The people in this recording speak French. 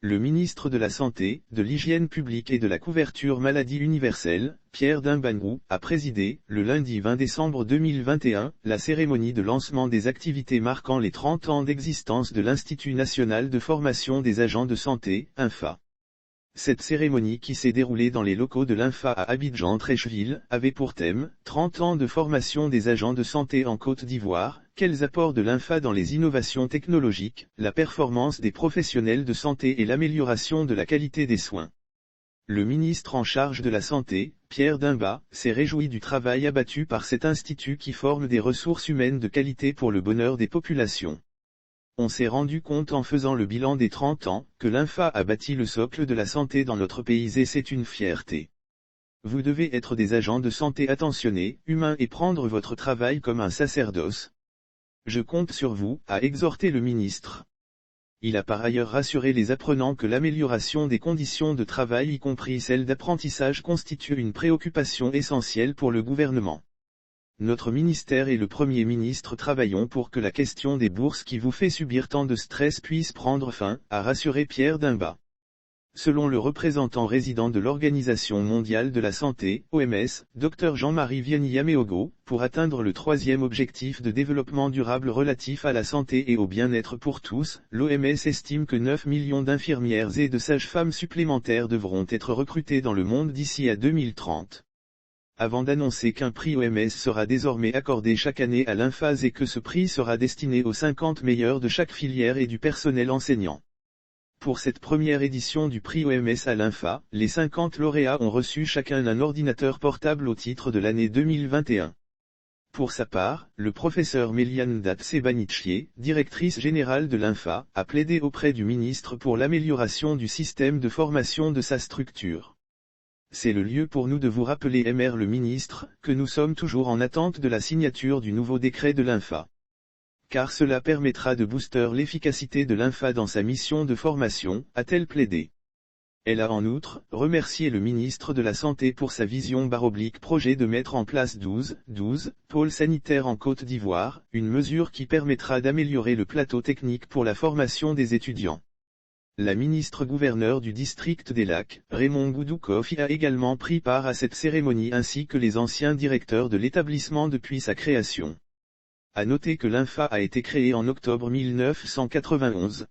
Le ministre de la Santé, de l'Hygiène publique et de la couverture maladie universelle, Pierre Dimbangu, a présidé, le lundi 20 décembre 2021, la cérémonie de lancement des activités marquant les 30 ans d'existence de l'Institut national de formation des agents de santé, INFA. Cette cérémonie qui s'est déroulée dans les locaux de l'INFA à Abidjan-Treichville, avait pour thème « 30 ans de formation des agents de santé en Côte d'Ivoire, quels apports de l'INFA dans les innovations technologiques, la performance des professionnels de santé et l'amélioration de la qualité des soins ». Le ministre en charge de la Santé, Pierre Dimbangu, s'est réjoui du travail abattu par cet institut qui forme des ressources humaines de qualité pour le bonheur des populations. On s'est rendu compte en faisant le bilan des 30 ans, que l'INFA a bâti le socle de la santé dans notre pays et c'est une fierté. Vous devez être des agents de santé attentionnés, humains et prendre votre travail comme un sacerdoce. Je compte sur vous, a exhorté le ministre. Il a par ailleurs rassuré les apprenants que l'amélioration des conditions de travail y compris celles d'apprentissage constitue une préoccupation essentielle pour le gouvernement. Notre ministère et le Premier ministre travaillons pour que la question des bourses qui vous fait subir tant de stress puisse prendre fin, a rassuré Pierre Dimbangu. Selon le représentant résident de l'Organisation mondiale de la santé, OMS, Dr Jean-Marie Vianney-Yameogo, pour atteindre le 3e objectif de développement durable relatif à la santé et au bien-être pour tous, l'OMS estime que 9 millions d'infirmières et de sages-femmes supplémentaires devront être recrutées dans le monde d'ici à 2030. Avant d'annoncer qu'un prix OMS sera désormais accordé chaque année à l'INFA et que ce prix sera destiné aux 50 meilleurs de chaque filière et du personnel enseignant. Pour cette première édition du prix OMS à l'INFA, les 50 lauréats ont reçu chacun un ordinateur portable au titre de l'année 2021. Pour sa part, le professeur Méliane Sebanichier, directrice générale de l'INFA, a plaidé auprès du ministre pour l'amélioration du système de formation de sa structure. C'est le lieu pour nous de vous rappeler, le ministre, que nous sommes toujours en attente de la signature du nouveau décret de l'INFA. Car cela permettra de booster l'efficacité de l'INFA dans sa mission de formation, a-t-elle plaidé. Elle a en outre remercié le ministre de la Santé pour sa vision projet de mettre en place 12 pôles sanitaires en Côte d'Ivoire, une mesure qui permettra d'améliorer le plateau technique pour la formation des étudiants. La ministre-gouverneur du district des Lacs, Raymond Goudou-Kofi, a également pris part à cette cérémonie ainsi que les anciens directeurs de l'établissement depuis sa création. À noter que l'INFA a été créée en octobre 1991.